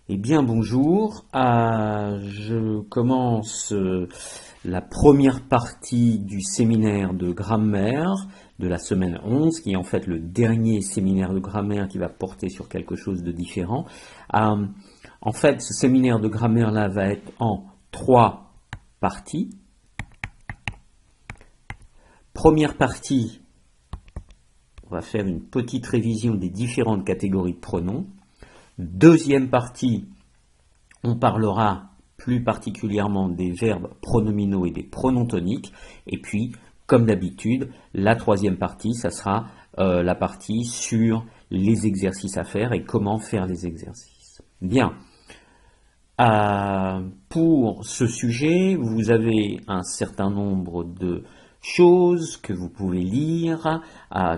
Eh bien bonjour, je commence la première partie du séminaire de grammaire de la semaine 11, qui est en fait le dernier séminaire de grammaire qui va porter sur quelque chose de différent. En fait, ce séminaire de grammaire-là va être en 3 parties. Première partie, on va faire une petite révision des différentes catégories de pronoms. Deuxième partie, on parlera plus particulièrement des verbes pronominaux et des pronoms toniques. Et puis, comme d'habitude, la troisième partie, ça sera la partie sur les exercices à faire et comment faire les exercices. Bien. Pour ce sujet, vous avez un certain nombre de choses que vous pouvez lire.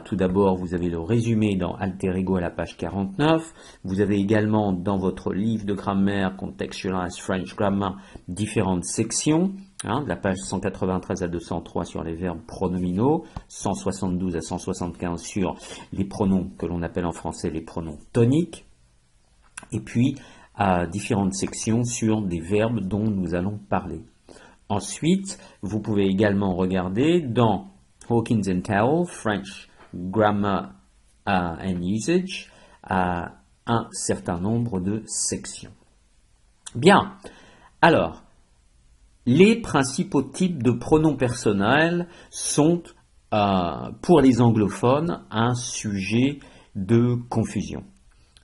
Tout d'abord, vous avez le résumé dans Alter Ego à la page 49. Vous avez également dans votre livre de grammaire Contextualized French Grammar différentes sections, de la page 193 à 203 sur les verbes pronominaux, 172 à 175 sur les pronoms que l'on appelle en français les pronoms toniques, et puis différentes sections sur des verbes dont nous allons parler. Ensuite, vous pouvez également regarder dans Hawkins and Towle, French Grammar and Usage, un certain nombre de sections. Bien, alors, les principaux types de pronoms personnels sont, pour les anglophones, un sujet de confusion.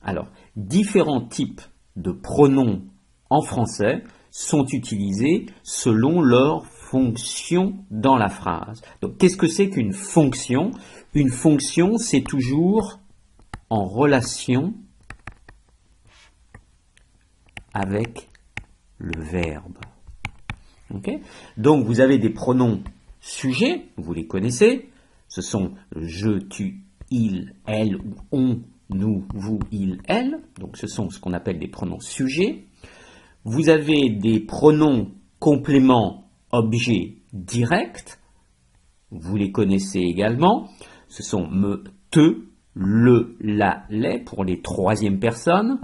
Alors, différents types de pronoms en français sont utilisés selon leur fonction dans la phrase. Donc, qu'est-ce que c'est qu'une fonction? Une fonction, c'est toujours en relation avec le verbe. Okay? Donc, vous avez des pronoms sujets, vous les connaissez. Ce sont je, tu, il, elle, ou on, nous, vous, il, elle. Donc, ce sont ce qu'on appelle des pronoms sujets. Vous avez des pronoms compléments objet direct. Vous les connaissez également. Ce sont me, te, le, la, les pour les troisième personnes.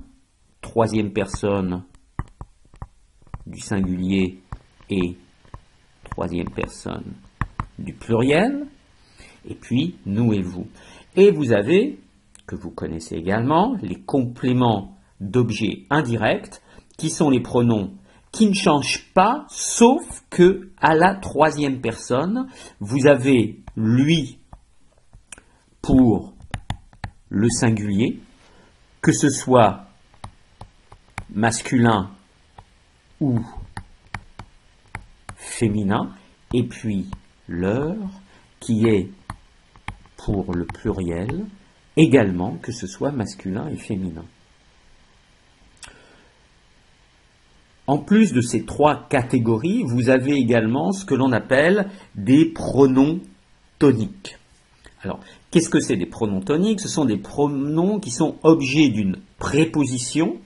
Troisième personne du singulier et troisième personne du pluriel. Et puis nous et vous. Et vous avez, que vous connaissez également, les compléments d'objet indirect, qui sont les pronoms qui ne changent pas, sauf que à la troisième personne, vous avez lui pour le singulier, que ce soit masculin ou féminin, et puis leur qui est pour le pluriel, également que ce soit masculin et féminin. En plus de ces 3 catégories, vous avez également ce que l'on appelle des pronoms toniques. Alors, qu'est-ce que c'est des pronoms toniques? Ce sont des pronoms qui sont objets d'une préposition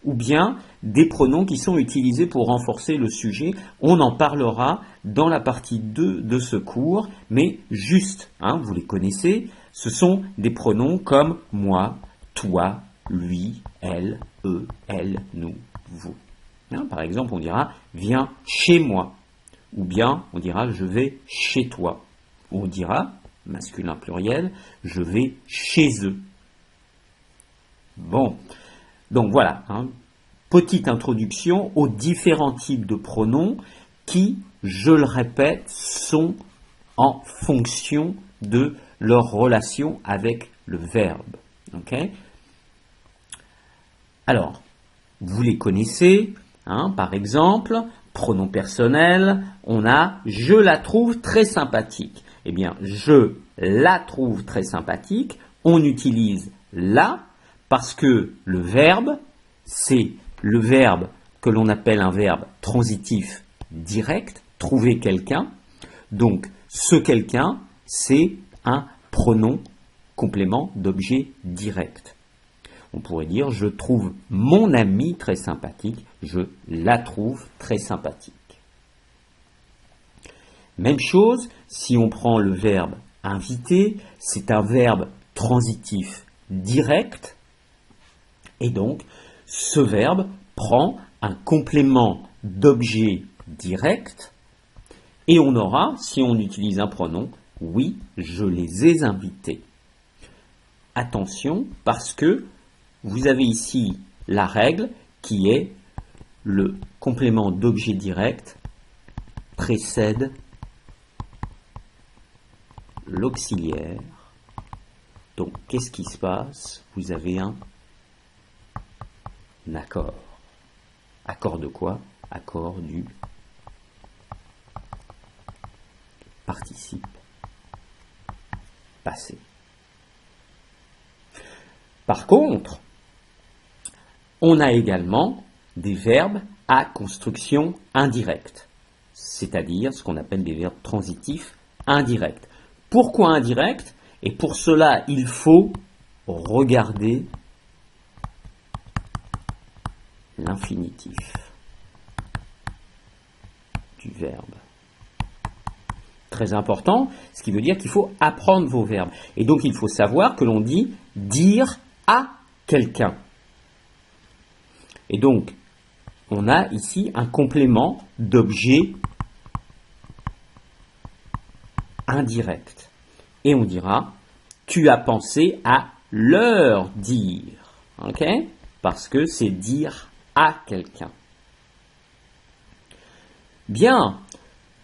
ou bien des pronoms qui sont utilisés pour renforcer le sujet. On en parlera dans la partie 2 de ce cours, mais juste, vous les connaissez, ce sont des pronoms comme moi, toi, lui, elle, eux, elle, nous, vous. Par exemple, on dira « viens chez moi » ou bien on dira « je vais chez toi » ou on dira, masculin pluriel, « je vais chez eux ». Bon, donc voilà, petite introduction aux différents types de pronoms qui, je le répète, sont en fonction de leur relation avec le verbe. Okay? Alors, vous les connaissez. Par exemple, pronom personnel, on a « je la trouve très sympathique ». Eh bien, « je la trouve très sympathique », on utilise « la » parce que le verbe, c'est le verbe que l'on appelle un verbe transitif direct, trouver quelqu'un. Donc, ce quelqu'un, c'est un pronom complément d'objet direct. On pourrait dire « je trouve mon ami très sympathique », je la trouve très sympathique. Même chose, si on prend le verbe inviter, c'est un verbe transitif direct, et donc ce verbe prend un complément d'objet direct et on aura, si on utilise un pronom, oui, je les ai invités. Attention, parce que vous avez ici la règle qui est le complément d'objet direct précède l'auxiliaire. Donc, qu'est-ce qui se passe? Vous avez un accord. Accord de quoi? Accord du participe passé. Par contre, on a également des verbes à construction indirecte, c'est-à-dire ce qu'on appelle des verbes transitifs indirects. Pourquoi indirects? Et pour cela, il faut regarder l'infinitif du verbe. Très important, ce qui veut dire qu'il faut apprendre vos verbes. Et donc, il faut savoir que l'on dit dire à quelqu'un. Et donc, on a ici un complément d'objet indirect. Et on dira, tu as pensé à leur dire. Ok? Parce que c'est dire à quelqu'un. Bien,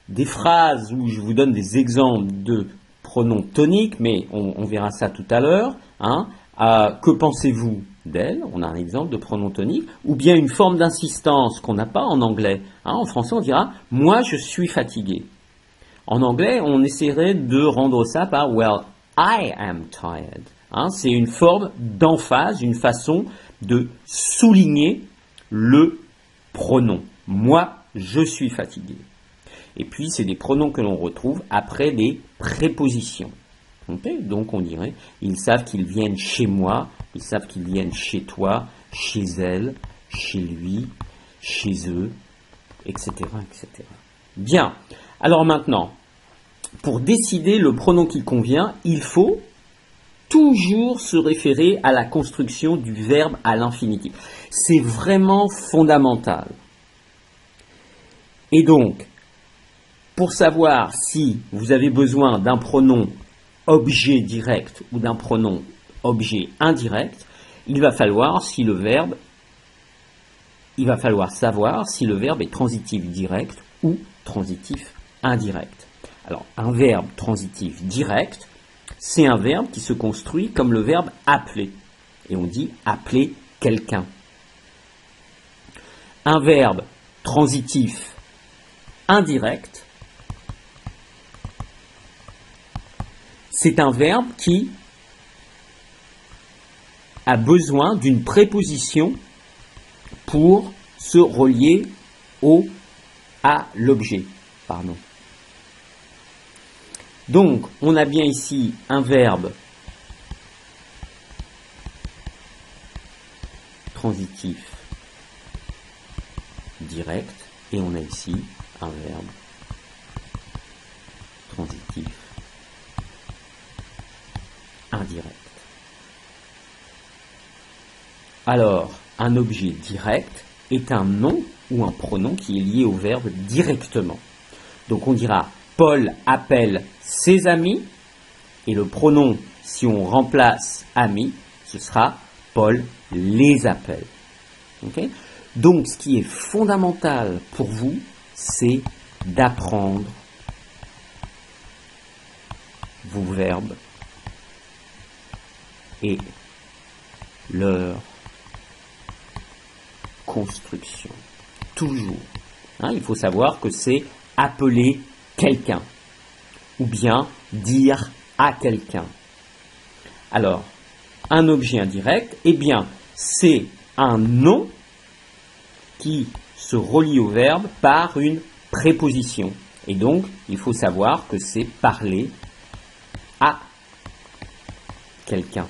des phrases où je vous donne des exemples de pronoms toniques, mais on verra ça tout à l'heure. Hein. Que pensez-vous d'elle? On a un exemple de pronom tonique. Ou bien une forme d'insistance qu'on n'a pas en anglais. Hein. En français, on dira « moi, je suis fatigué ». En anglais, on essaierait de rendre ça par « well, I am tired ». Hein. C'est une forme d'emphase, une façon de souligner le pronom. « Moi, je suis fatigué ». Et puis, c'est des pronoms que l'on retrouve après des prépositions. Okay? Donc, on dirait, ils savent qu'ils viennent chez moi, ils savent qu'ils viennent chez toi, chez elle, chez lui, chez eux, etc., etc. Bien. Alors maintenant, pour décider le pronom qui convient, il faut toujours se référer à la construction du verbe à l'infinitif. C'est vraiment fondamental. Et donc, pour savoir si vous avez besoin d'un pronom objet direct ou d'un pronom objet indirect, il va falloir savoir si le verbe est transitif direct ou transitif indirect. Alors, un verbe transitif direct, c'est un verbe qui se construit comme le verbe appeler. Et on dit appeler quelqu'un. Un verbe transitif indirect, c'est un verbe qui a besoin d'une préposition pour se relier à l'objet. Donc, on a bien ici un verbe transitif direct et on a ici un verbe transitif indirect. Alors, un objet direct est un nom ou un pronom qui est lié au verbe directement. Donc on dira Paul appelle ses amis et le pronom, si on remplace amis, ce sera Paul les appelle. Okay? Donc ce qui est fondamental pour vous, c'est d'apprendre vos verbes et leur construction. Toujours. Hein, il faut savoir que c'est appeler quelqu'un ou bien dire à quelqu'un. Alors, un objet indirect, eh bien, c'est un nom qui se relie au verbe par une préposition. Et donc, il faut savoir que c'est parler à quelqu'un.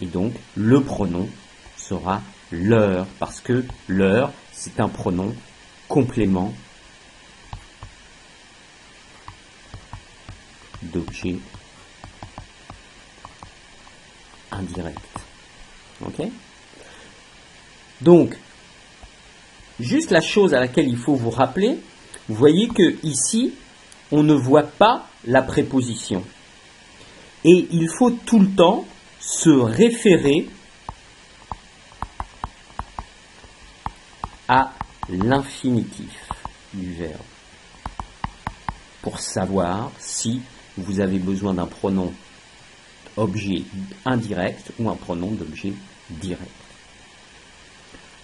Et donc, le pronom sera leur, parce que leur, c'est un pronom complément d'objet indirect. Ok ? Donc, juste la chose à laquelle il faut vous rappeler, vous voyez que ici, on ne voit pas la préposition. Et il faut tout le temps se référer à l'infinitif du verbe pour savoir si vous avez besoin d'un pronom objet indirect ou un pronom d'objet direct.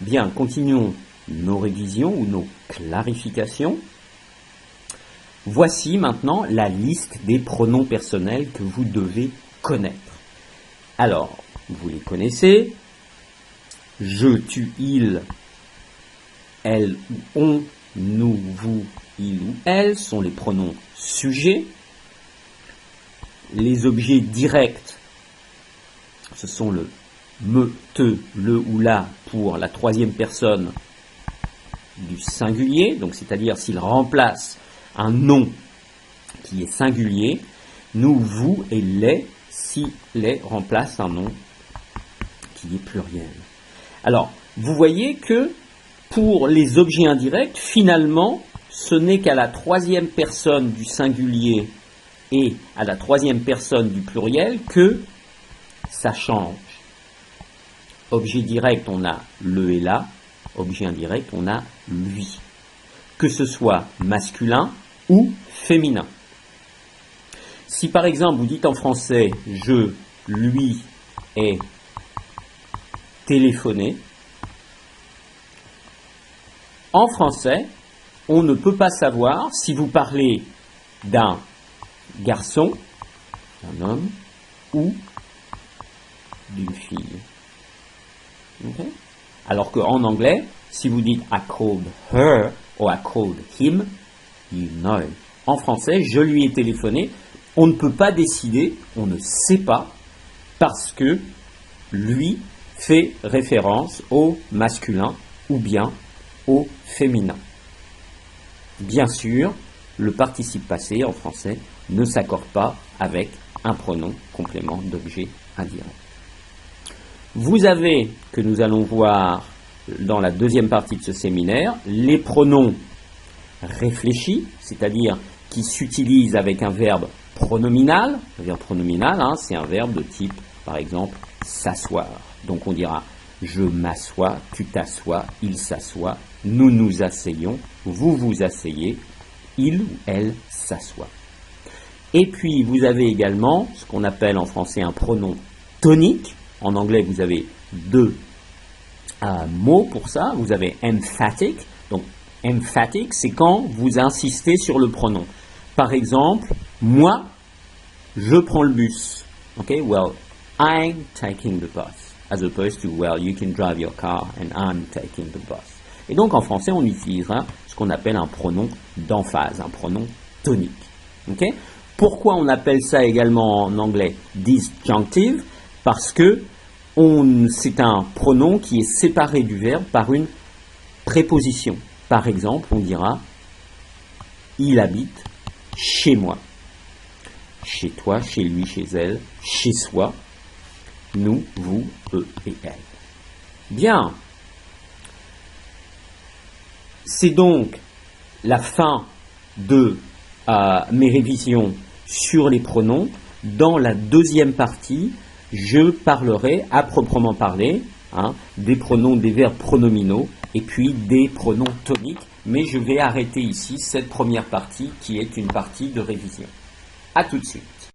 Bien, continuons nos révisions ou nos clarifications. Voici maintenant la liste des pronoms personnels que vous devez connaître. Alors, vous les connaissez. Je, tu, il, elle ou on, nous, vous, il ou elle sont les pronoms sujets. Les objets directs, ce sont le me, te, le ou la pour la troisième personne du singulier, donc c'est-à-dire s'il remplace un nom qui est singulier, nous, vous et les, si les remplace un nom qui est pluriel. Alors, vous voyez que pour les objets indirects, finalement, ce n'est qu'à la troisième personne du singulier et à la troisième personne du pluriel que ça change. Objet direct, on a le et la. Objet indirect, on a lui. Que ce soit masculin ou féminin. Si par exemple vous dites en français « je, lui ai téléphoné », en français, on ne peut pas savoir si vous parlez d'un garçon, d'un homme, ou d'une fille. Okay? Alors qu'en anglais, si vous dites I called her ou I called him, you know. En français, je lui ai téléphoné, on ne peut pas décider, on ne sait pas, parce que lui fait référence au masculin ou bien au féminin. Bien sûr, le participe passé en français ne s'accorde pas avec un pronom complément d'objet indirect. Vous avez, que nous allons voir dans la deuxième partie de ce séminaire, les pronoms réfléchis, c'est-à-dire qui s'utilisent avec un verbe pronominal. Le verbe pronominal, c'est un verbe de type, par exemple, s'asseoir. Donc on dira je m'assois, tu t'assois, il s'assoit, nous nous asseyons, vous vous asseyez, il ou elle s'assoit. Et puis vous avez également ce qu'on appelle en français un pronom tonique. En anglais, vous avez deux mots pour ça. Vous avez emphatic. Donc, emphatic, c'est quand vous insistez sur le pronom. Par exemple, moi, je prends le bus. Okay, well, I'm taking the bus. As opposed to, well, you can drive your car and I'm taking the bus. Et donc, en français, on utilisera ce qu'on appelle un pronom d'emphase, un pronom tonique. Okay? Pourquoi on appelle ça également en anglais disjunctive? Parce que c'est un pronom qui est séparé du verbe par une préposition. Par exemple, on dira « il habite chez moi ». Chez toi, chez lui, chez elle, chez soi, nous, vous, eux et elle. Bien. C'est donc la fin de mes révisions sur les pronoms. Dans la deuxième partie, je parlerai à proprement parler des pronoms, des verbes pronominaux et puis des pronoms toniques. Mais je vais arrêter ici cette première partie qui est une partie de révision. À tout de suite.